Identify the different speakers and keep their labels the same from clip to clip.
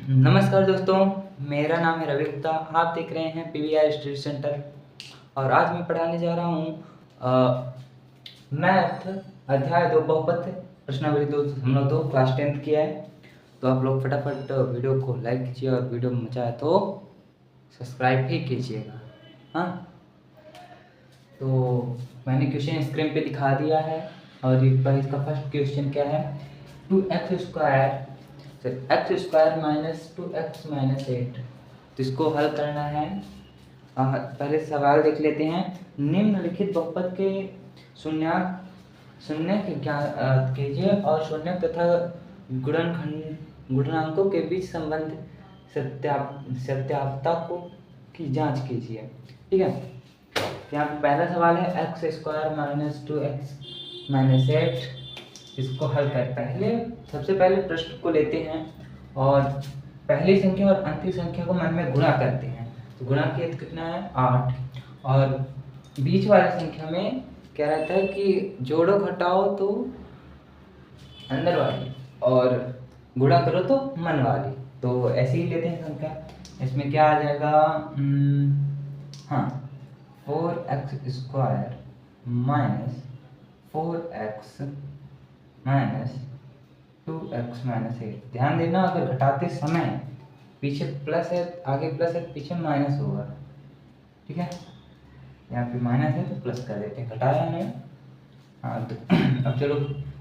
Speaker 1: नमस्कार दोस्तों, मेरा नाम है रवि गुप्ता। आप देख रहे हैं पीवीआर स्टडी सेंटर और आज मैं पढ़ाने जा रहा हूँ मैथ अध्याय 2 बहुपद प्रश्नावली 2 हम लोग 2 क्लास 10th किया है। तो आप लोग फटाफट वीडियो को लाइक कीजिए और वीडियो में मजा आए तो सब्सक्राइब भी कीजिएगा। हाँ, तो मैंने क्वेश्चन स्क्रीन पे दिखा दिया है और इसका फर्स्ट क्वेश्चन क्या है, 2x² माइनस 2x माइनस 8। तो इसको हल करना है। पहले सवाल देख लेते हैं। निम्नलिखित बहुपद के शून्य के ज्ञात कीजिए और शून्य तथा गुणनखंड के बीच संबंध सत्यापता को की जांच कीजिए। ठीक है, यहाँ पे पहला सवाल है x² माइनस 2x माइनस 8। इसको हल कर सबसे पहले प्रश्न को लेते हैं और पहली संख्या और अंतिम संख्या को मन में गुणा करते हैं। तो गुणा किया तो कितना है 8 और बीच वाली संख्या में क्या रहता है कि जोड़ो घटाओ तो अंदर वाली और गुणा करो तो मन वाली। तो ऐसे ही लेते हैं संख्या। इसमें क्या आ जाएगा, हाँ 4x² minus 4x minus 2x minus 8। ध्यान देना, अगर घटाते समय पीछे प्लस है, आगे प्लस है, पीछे माइनस होगा। ठीक है, यहाँ पे माइनस है तो प्लस कर देते हैं, घटाया नहीं। हाँ तो अब चलो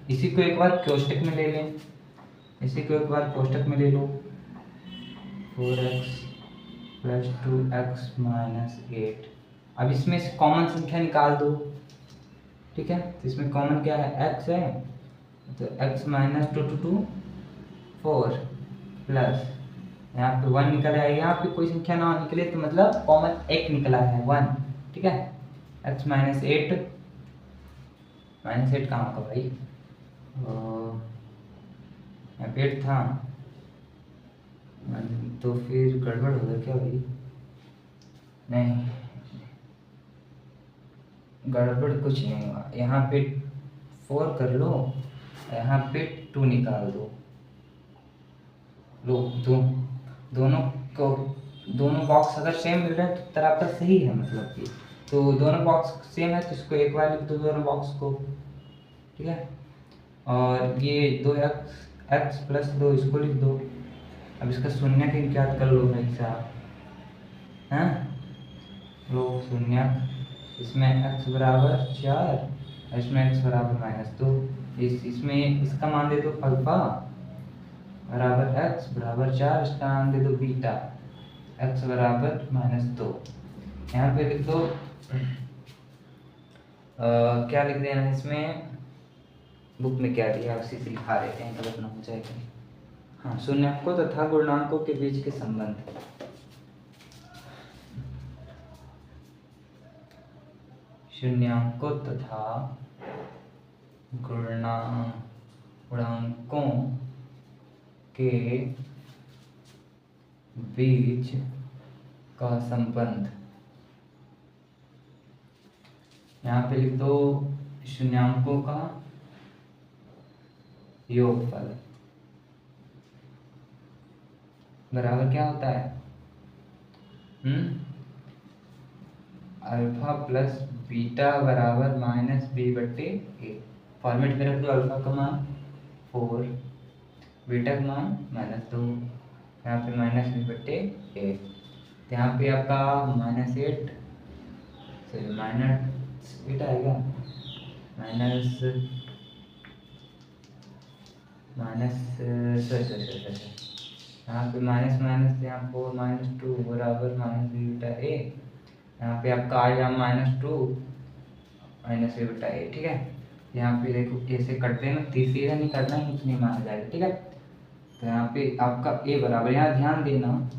Speaker 1: इसी को एक बार कोष्टक में ले लें। इसी को एक बार कोष्टक में ले लो, 4x प्लस 2x माइनस 8। अब इसमें से कॉमन संख्या निकाल दो। ठीक है, तो इसमें कॉमन क्या है, x है, तो x माइनस 2 4 प्लस यहाँ पे 1 निकल आएगा। यहाँ पे कोई संख्या ना निकले तो मतलब कॉमन एक निकला है 1। ठीक है, x माइनस 8 कहाँ होगा भाई, यहाँ पे 8 था तो फिर गड़बड़ होगा क्या भाई, नहीं गड़बड़ कुछ नहीं हुआ। यहाँ पे 4 कर लो, यहाँ पे 2 निकाल दो। लो दोनों बॉक्स अगर सेम मिल रहे हैं तो तरह सही है, मतलब कि तो दोनों बॉक्स सेम है तो इसको एक बार लिख दो दोनों बॉक्स को। ठीक है, और ये 2x प्लस 2 इसको लिख दो। अब इसका शून्य के ज्ञात कर लो भाई साहब, हैं लो शून्य। इसमें x बराबर 4, इसमें x बराबर -2। इसमें इसका मान दे दो अल्फा बराबर x बराबर 4, इसका मान दे दो बीटा x बराबर -2। यहाँ पे लिख दो क्या लिख देना है इसमें, बुक में क्या दिया उसी से लिखा देते हैं, गलत ना हो जाएगा। हाँ, शून्याङ्कों तथा गुणांकों के बीच के संबंध। शून्याङ्कों तथा गुणांकों के बीच का संबंध। यहाँ पे लिख दो शून्याङ्कों का योगफल बराबर क्या होता है, अल्फा प्लस बीटा बराबर -b/a। फॉर्मेट में रख दो, अल्फा का मान 4, बीटा का मान -2, यहाँ पे -b/a। यहाँ पे आपका -8 -8 आएगा, यहाँ पे माइनस यहाँ 4 -2 बराबर -b/a। यहाँ पे आपका आएगा -2 -a/a। ठीक है, यहाँ पे देखो कैसे करते हैं ना, तीसरा नहीं करना है तो नहीं माना जाएगा। ठीक है, तो यहाँ पे आपका a बराबर, यहाँ ध्यान देना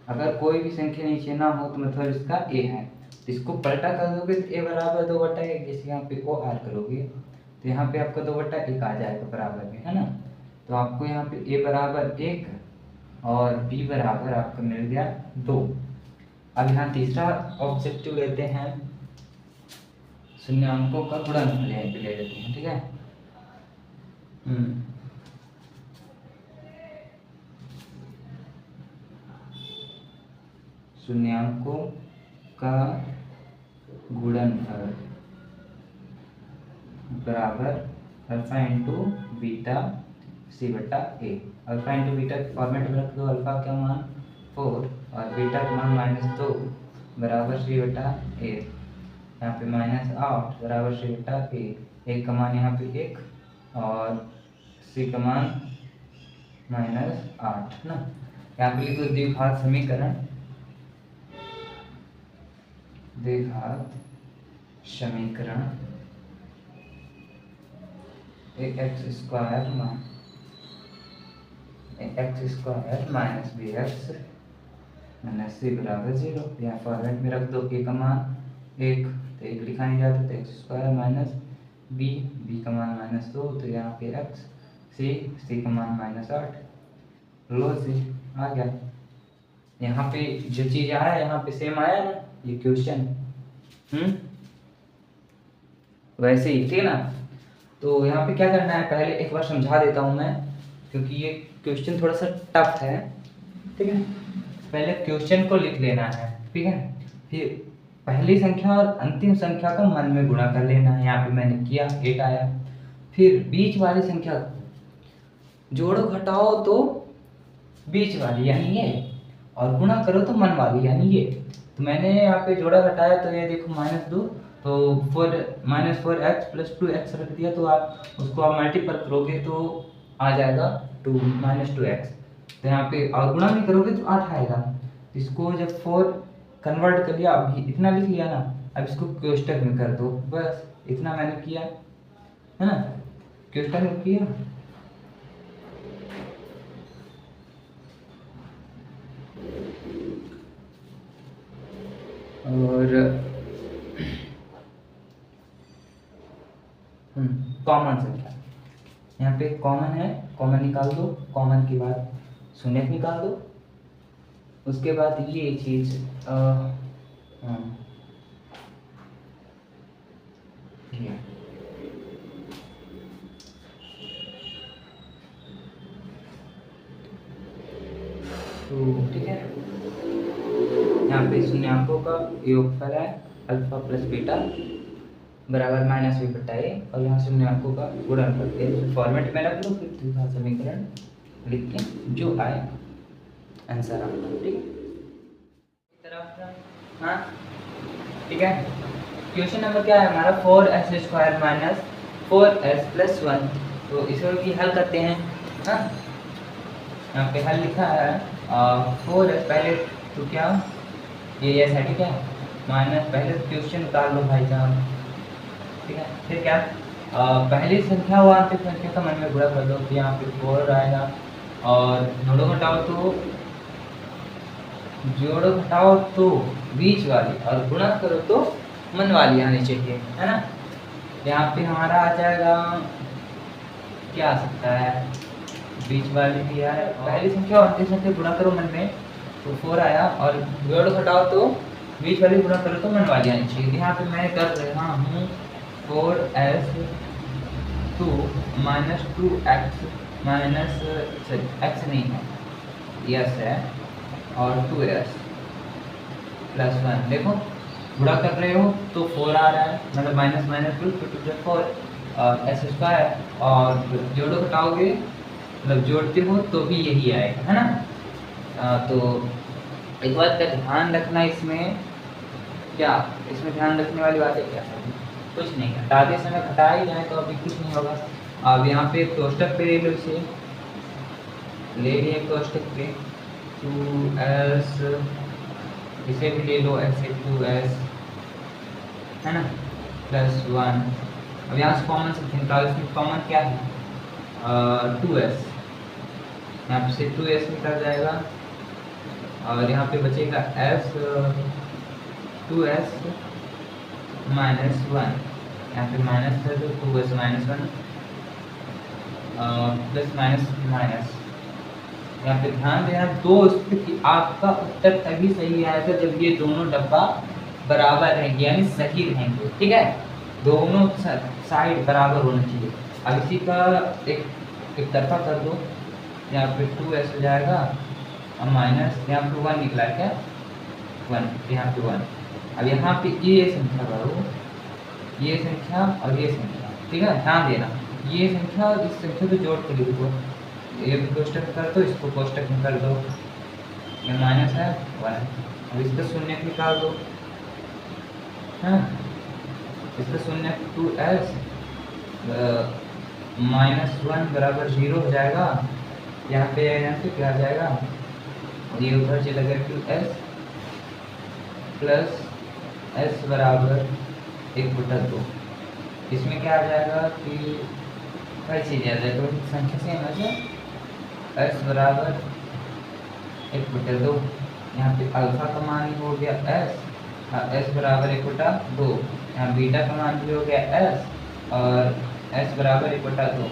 Speaker 1: अगर कोई भी संख्या नीचे ना हो तो मतलब इसका a है। तो इसको पलटा कर दोगे तो a बराबर 2/1, जैसे यहाँ पे ओ आर करोगे तो यहाँ पे आपका 2/1 आ जाएगा बराबर में, है ना। तो आपको यहाँ पे a बराबर 1 और b बराबर आपको मिल गया 2। अब यहाँ तीसरा ऑब्जेक्टिव लेते हैं, शून्याङ्कों का गुणनफल यहाँ पे ले लेते हैं। ठीक है, शून्यांकों का गुणनफल बराबर अल्फा इंटू बीटा सी बटा ए। अल्फा इंटू बीटा के फॉर्मेट में रख दो। अल्फा का मान 4 और बीटा का मान -2 बराबर सी बटा ए। यहाँ पे -8 बराबर सी बटा ए। ए का मान यहाँ पे 1 और सी का मान -8 ना। यहाँ पे लिखो द्विघात समीकरण, द्विघात समीकरण X square minus B X minus C बराबर 0। यहाँ फॉर्मेट में रख दो। ए का मान 1 तो 1 लिखा नहीं जाता, तो एक्स स्क्वायर माइनस बी का मान -2 तो यहाँ पे एक्स सी का मान -8 लो सी आ गया। यहाँ पे जो चीज़ आया यहाँ पे सेम आया ना, ये क्वेश्चन वैसे ही, ठीक है ना। तो यहाँ पे क्या करना है, पहले एक बार समझा देता हूँ मैं, क्योंकि ये क्वेश्चन थोड़ा सा टफ है, ठीक है। पहले क्वेश्चन को लिख लेना है, ठीक है। फिर पहली संख्या और अंतिम संख्या का मन में गुणा कर लेना है। यहाँ पे मैंने किया 8 आया। फिर बीच वाली संख्या जोड़ो घटाओ तो बीच वाली यानी ये, और गुणा करो तो मन वाली यानी ये। तो मैंने यहाँ पे जोड़ा घटाया तो ये देखो -2 तो -4x + 2x रख दिया। तो आप उसको आप मल्टीपल करोगे तो आ जाएगा -2x। तो यहाँ पे और गुणा भी करोगे तो 8 आएगा। इसको जब 4 कन्वर्ट कर लिया, अभी इतना लिख लिया ना, अब इसको कोष्टक में कर दो, बस इतना मैंने किया है ना, कोष्टक में किया। और कॉमन संख्या यहाँ पे कॉमन है, कॉमन निकाल दो। कॉमन के बाद शून्य निकाल दो। उसके बाद ये चीज ठीक है। यहाँ पे शून्यांकों का योगफल है अल्फा प्लस बीटा बराबर -b बटा ए, और यहाँ शून्यांकों का गुणनफल के फॉर्मेट में रख लो। फिर द्विघात समीकरण लिख के जो आए आंसर आपका, ठीक तरफ। हाँ ठीक है। क्वेश्चन नंबर क्या है हमारा, 4x² - 4s + 1। तो इसे भी हल करते हैं। हाँ यहाँ पे हल लिखा है 4s पहले तो क्या ये है, ठीक है। माइनस पहले क्वेश्चन उतार लो भाई साहब, ठीक है। फिर क्या पहली संख्या व अंतिम संख्या का मन में गुणा कर दो। तो यहाँ पे 4 आएगा और जोड़ो घटाओ तो बीच वाली और गुणा करो तो मन वाली आनी चाहिए, है ना। यहाँ पे हमारा आ जाएगा, क्या आ सकता है, बीच वाली भी है। पहली संख्या और अंतिम संख्या गुणा करो मन में तो 4 आया, और जोड़ो घटाओ तो बीच वाली गुणा करो तो मन वाली आनी चाहिए। यहाँ पे मैं कर रहा हूँ 4s - 2x x नहीं है, यस है, और 2s + 1। देखो गुणा कर रहे हो तो 4 आ रहा है, मतलब -2 4 s², और जोड़ो घटाओगे मतलब जोड़ते हो तो भी यही आएगा, है ना। तो एक बात का ध्यान रखना, इसमें क्या, इसमें ध्यान रखने वाली बात है क्या, कुछ नहीं, हटाते समय घटा ही जाए तो अभी कुछ नहीं होगा। अब यहाँ पे कोष्टक पे ले लो, इसे ले लिए कोष्टक पे 2s, इसे भी ले लो ऐसे 2s, है ना, +1। अब यहाँ से कॉमन से निकालो, इसमें कॉमन क्या है 2s, यहाँ से 2s निकल जाएगा, और यहाँ पे बचेगा s 2s - 1। यहाँ पे माइनस है तो 2s - 1 प्लस माइनस। यहाँ पे ध्यान देना, दोस्त कि आपका उत्तर तभी सही आएगा जब ये दोनों डब्बा बराबर रहेंगे, यानी सही रहेंगे, ठीक है। दोनों साइड बराबर होना चाहिए। अब इसी का एक तरफा कर दो, यहाँ पे 2s हो जाएगा और माइनस यहाँ पे 1 निकला क्या, 1, यहाँ पे 1। अब यहाँ पे ये संख्या करो, ये संख्या और ये संख्या, ठीक है, ध्यान देना, ये संख्या और इस संख्या को जोड़ के लिख दो, ये कोष्टक में कर दो, इसको कोष्टक में कर दो, ये माइनस है 1। अब इसका शून्य निकाल दो, है इसका शून्य 2s -1 बराबर 0 हो जाएगा। यहाँ पे क्या आ जाएगा, और ये उधर चला गया 2s प्लस s बराबर 1/2। इसमें क्या आ जाएगा कि हर चीज़ आ जाएगा, तो संख्या सेम है, s बराबर 1/2। यहाँ पे अल्फा का मान हो गया s बराबर 1/2, यहाँ बीटा का मान भी हो गया s और s बराबर 1/2।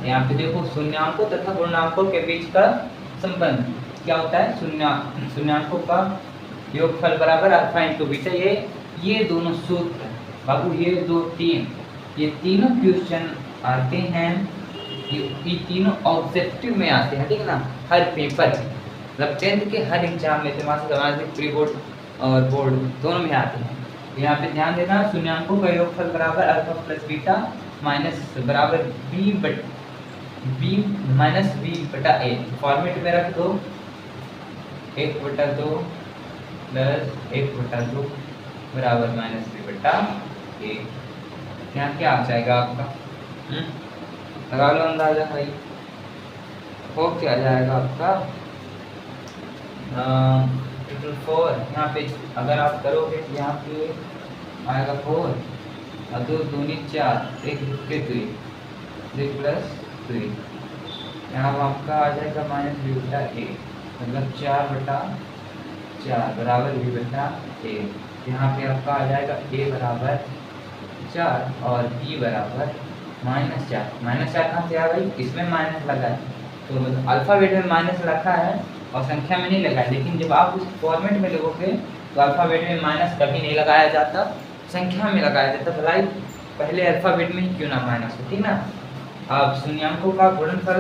Speaker 1: यहाँ पे देखो शून्यांकों तथा पूर्णांकों के बीच का संबंध क्या होता है, शून्यांकों का योगफल बराबर अल्फा इंटू बीटा। ये दोनों सूत्र बाबू, ये तीनों क्वेश्चन आते हैं, ये तीनों ऑब्जेक्टिव में आते हैं, ठीक है ना, हर पेपर मतलब 10th के हर एग्जाम में, सामाजिक प्री बोर्ड और बोर्ड दोनों में आते हैं। यहाँ पे ध्यान देना, शून्यांकों का योगफल बराबर अल्फा प्लस बीटा माइनस बराबर b माइनस b/a। फॉर्मेट में रख दो 1/2 प्लस 1/2 बराबर -b/a। यहाँ क्या आ जाएगा आपका, लगा लो अंदाजा भाई, हो क्या जाएगा आपका 4। यहाँ पे अगर आप करोगे तो यहाँ पे आएगा 4 और 2 दूनी 4, 1 के 2 प्लस 2, यहाँ आपका आ जाएगा -b/a, मतलब 4/4 बराबर b/a। यहाँ पे आपका आ जाएगा a बराबर 4 और b बराबर -4 कहाँ से आ गई, इसमें माइनस लगा है, तो मतलब अल्फ़ाबेट में माइनस रखा है और संख्या में नहीं लगा है, लेकिन जब आप उस फॉर्मेट में लिखोगे तो अल्फ़ाबेट में माइनस कभी नहीं लगाया जाता, संख्या में लगाया जाता, भलाई पहले अल्फ़ाबेट में ही क्यों ना माइनस हो, ठीक ना। अब शून्यांकों का गुणनफल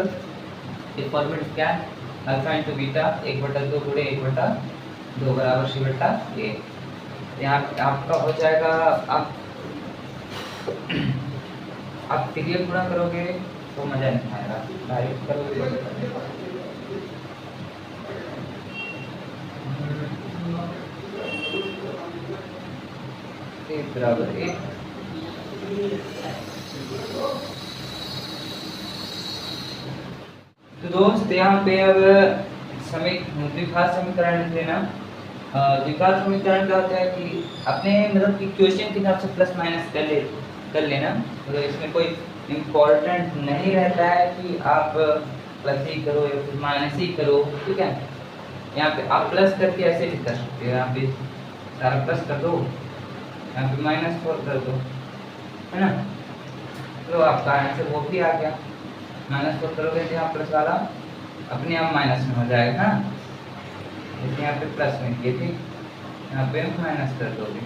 Speaker 1: ये फॉर्मेट क्या है, अल्फा इंटू बीटा 1/2 गुणे 1/2 बराबर c/a। यहाँ आपका हो जाएगा, आप क्रिया गुणा करोगे तो मजा नहीं आएगा, डायरेक्ट करोगे बराबर 1। तो दोस्त यहाँ पे अब द्विघात समीकरण लिख लेना। द्विघात समीकरण क्या होता है कि अपने मतलब कि क्वेश्चन के हिसाब से प्लस माइनस कर लेना, मतलब इसमें कोई इम्पोर्टेंट नहीं रहता है कि आप प्लस ही करो या फिर माइनस ही करो, ठीक है। यहाँ पे आप प्लस करके ऐसे भी कर सकते हो, यहाँ पे सारा प्लस कर दो, यहाँ पे -4 कर दो, है ना, तो आपका आंसर वो भी आ गया। -4 करोगे तो यहाँ प्लस वाला अपने आप माइनस में हो जाएगा, जैसे यहाँ पे प्लस में किए थे, यहाँ पे माइनस कर दोगे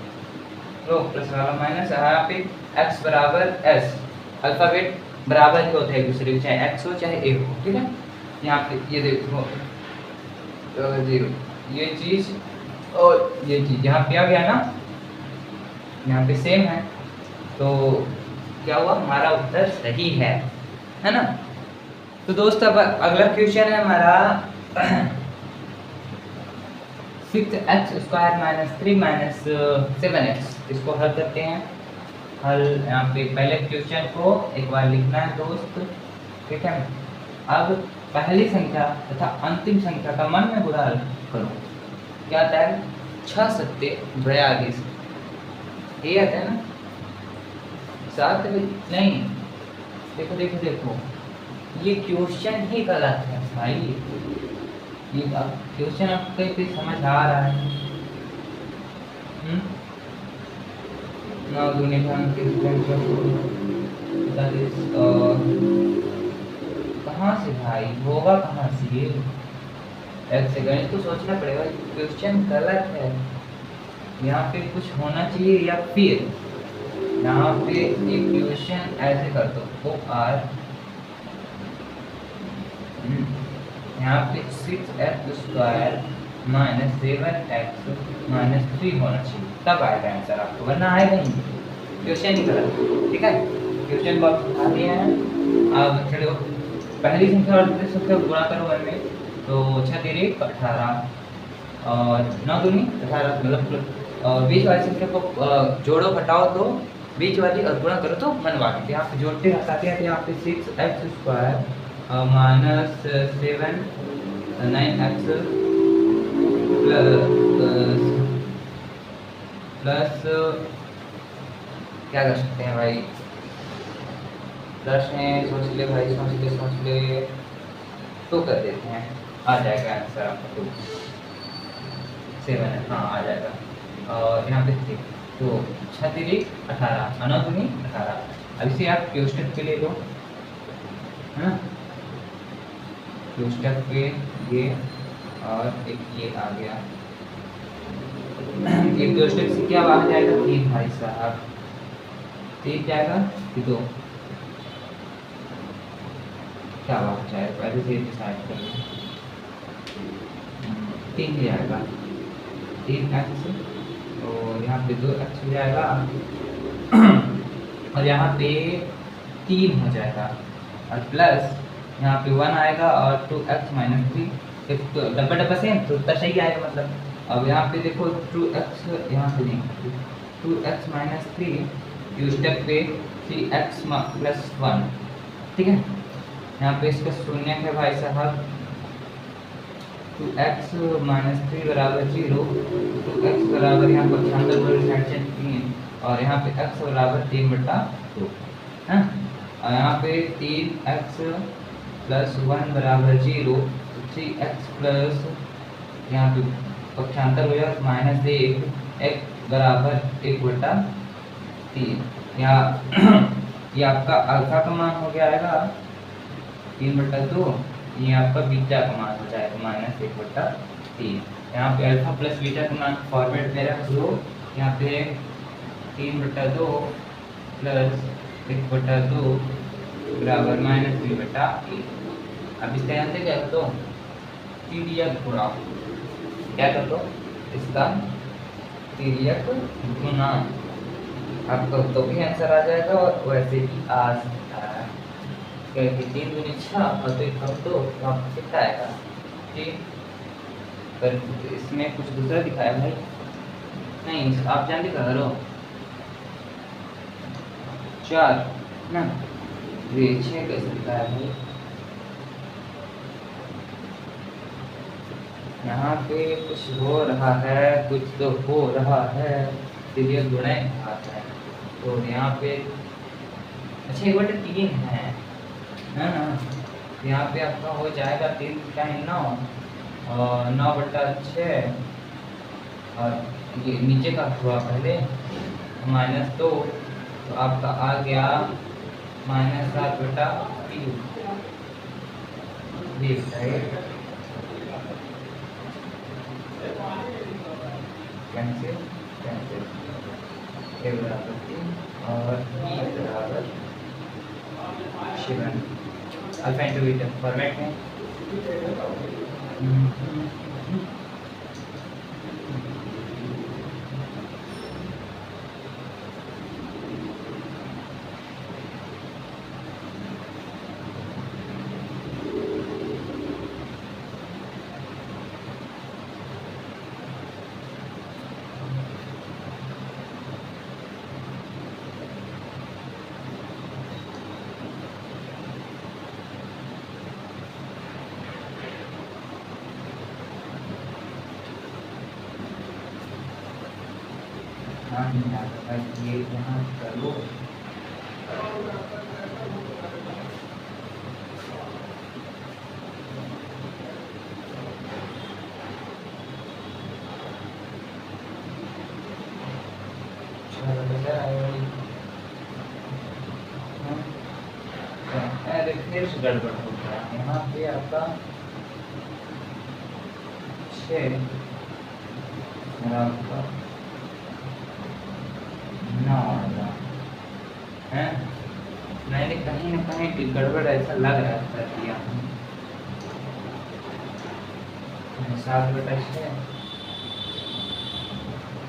Speaker 1: तो प्लस वाला माइनस। यहाँ पे x बराबर s, अल्फ़ाबेट बराबर ही होता है एक दूसरे के, चाहे x हो चाहे a हो, ठीक है। यहाँ पे ये देखो 0 ये चीज़ और ये चीज़ यहाँ पे आ गया ना, यहाँ पे सेम है, तो क्या हुआ, हमारा उत्तर सही है ना। तो दोस्त अब अगला क्वेश्चन है हमारा 6x² - 3 - 7x, इसको हल करते हैं। हल यहाँ पे पहले क्वेश्चन को एक बार लिखना है दोस्त, ठीक है। अब पहली संख्या तथा अंतिम संख्या का मन में गुणा करो, क्या आता है 6 × 7 = 42, ये आता है ना, 7 नहीं, देखो देखो देखो, ये क्वेश्चन ही गलत है भाई, ये क्वेश्चन आपको कहीं समझ आ रहा है, 9 दूनी 45 कहाँ से भाई होगा, कहाँ से ये, एक सेकंड तो सोचना पड़ेगा, क्वेश्चन गलत है, यहाँ पे कुछ होना चाहिए, या फिर यहाँ पे एक क्वेश्चन ऐसे कर दो OR, यहाँ पे 6x² माइनस 7x-3 होना चाहिए, तब आएगा आंसर आपको, वरना आएगा ही नहीं। क्वेश्चन ही गलत, ठीक है। क्वेश्चन बॉक्स उठा दिए हैं। अब चलो पहली संख्या और दूसरी संख्या को गुणा करो वन में, तो 6 तेरे 18 और 9 दूनी 18, मतलब और बीच वाली संख्या को जोड़ो घटाओ तो बीच वाली और गुणा करो तो मनवा के, यहाँ पे जोड़ते घटाते हैं तो यहाँ पे 6x² माइनस 7 9x प्लस क्या कर सकते हैं भाई, प्लस है, सोच ले भाई, सोच ले तो कर देते हैं, आ जाएगा आंसर आपको 7, हाँ आ जाएगा। और यहाँ पे 3, तो 6 तेरी 18, 9 दूनी 18। अब इसे आप क्योस्टक पे ले लो, है ना, क्योस्टक पे ये और एक ये आ गया, एक क्योस्टक से क्या आ जाएगा 3 भाई साहब, 3 जाएगा कि 2, क्या बात है, पहले से डिसाइड कर लें, 3 ही आएगा, 3x और यहाँ पे 2x हो जाएगा और यहाँ पे 3 हो जाएगा और प्लस यहाँ पे 1 आएगा और 2x माइनस 3, तो डब्बा डब्बा सेम तो उत्तर सही आएगा मतलब। अब यहाँ पे देखो 2x, यहाँ पे नहीं 2x माइनस 3 यू स्टेप पे 3x प्लस 1, ठीक है। यहाँ पे इसका शून्य है भाई साहब, 2x माइनस 3 बराबर 0, 2x बराबर यहाँ पर 3 और यहाँ पे x बराबर 3/2 है। और यहाँ पे 3x प्लस 1 बराबर 0, 3x प्लस यहाँ पे पक्षांतर हो जाएगा माइनस 1, x बराबर 1/3। ये आपका अल्फा का मान हो गया आएगा 3/2, ये आपका बीटा का मान हो जाएगा माइनस 1/3। यहाँ पे अल्फा प्लस बीटा का मान फॉर्मेट में रख दो, यहाँ पे 3/2 प्लस 1/2 बराबर माइनस 3/1। अब इसका यहाँ से क्या कर दो, तिर्यक गुणा, क्या कर दो इसका तिर्यक गुणा, आपका तो भी आंसर आ जाएगा और वैसे भी आ सकता है, क्योंकि 3 दूनी 6 और 2 कम 2 तो आपको कितना आएगा 3, पर इसमें कुछ दूसरा दिखाया भाई, नहीं आप जानते करो 4 ना, ये 6 कैसे दिखाया भाई, यहाँ पे कुछ हो रहा है, कुछ तो हो रहा है, तिर्यक गुणा आता है, तो यहाँ पे अच्छा 1/3 है ना, यहाँ पे आपका हो जाएगा 3 टाइम 9 और 9/6 और ये नीचे का हुआ पहले -2, तो आपका आ गया -7/3, कैंसिल कैंसिल, ए बराबर 3 और ई बराबर 7, अल्फा इंटू बीटा फॉर्मेट में। ये यहाँ करो, फिर गड़बड़ हो गया, यहाँ पे आपका 6 आपका 9 है, मैंने कहीं ना कहीं गड़बड़ ऐसा लग रहा था कि 7/6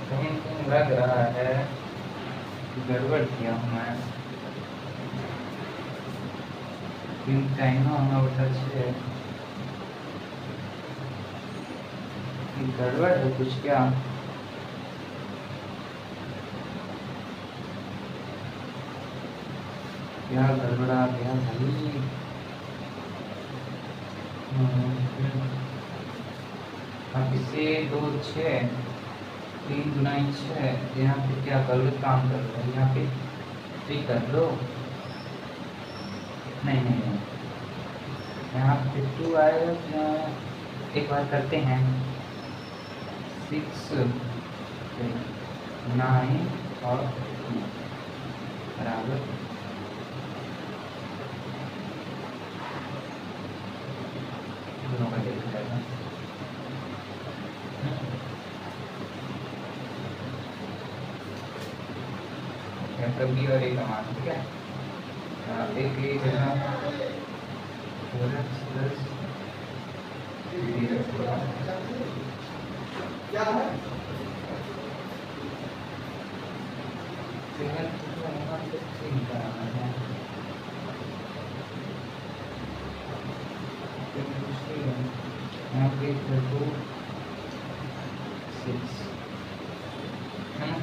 Speaker 1: कहीं कहीं लग रहा है गड़बड़ किया हूँ मैं। 3 टाइम 9/6 गड़बड़ है कुछ क्या? क्या गड़बड़ा गया भाई? अब इसे 2 6 3 गुनाई 6 यहाँ पे क्या गलत काम कर रहा है? यहाँ पे ठीक कर लो। नहीं यहाँ पे 2 आएगा। एक बार करते हैं 6 9 और बराबर दोनों का देखा जाएगा। कभी और एक मान, ठीक है। एक ही जगह क्या है यहाँ पे 2 6 है ना।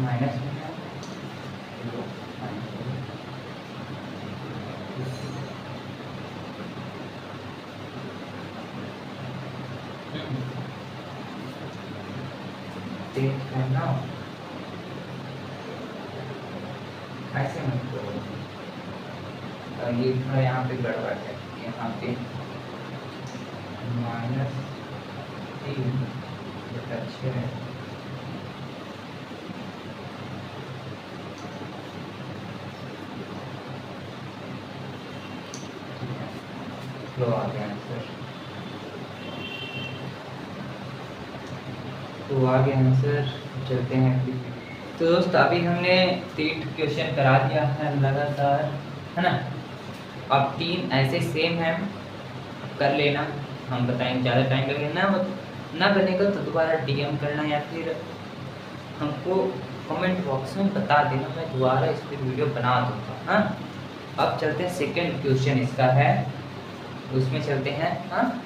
Speaker 1: माइनस में है करना ऐसे मत करो। ये थोड़ा यहाँ पे गड़बड़ है। यहाँ पे -3/6 है। लो आ गया आंसर। तो आ गया आंसर। चलते हैं अभी। तो दोस्त अभी हमने 3 क्वेश्चन करा दिया है लगातार, है ना। अब 3 ऐसे सेम हैं, कर लेना। हम बताएंगे, ज़्यादा टाइम लगेगा ना बनेगा तो दोबारा DM करना या फिर हमको कमेंट बॉक्स में बता देना, मैं दोबारा इस पर वीडियो बना दूँगा। हाँ, अब चलते हैं सेकंड क्वेश्चन इसका है, उसमें चलते हैं। हाँ।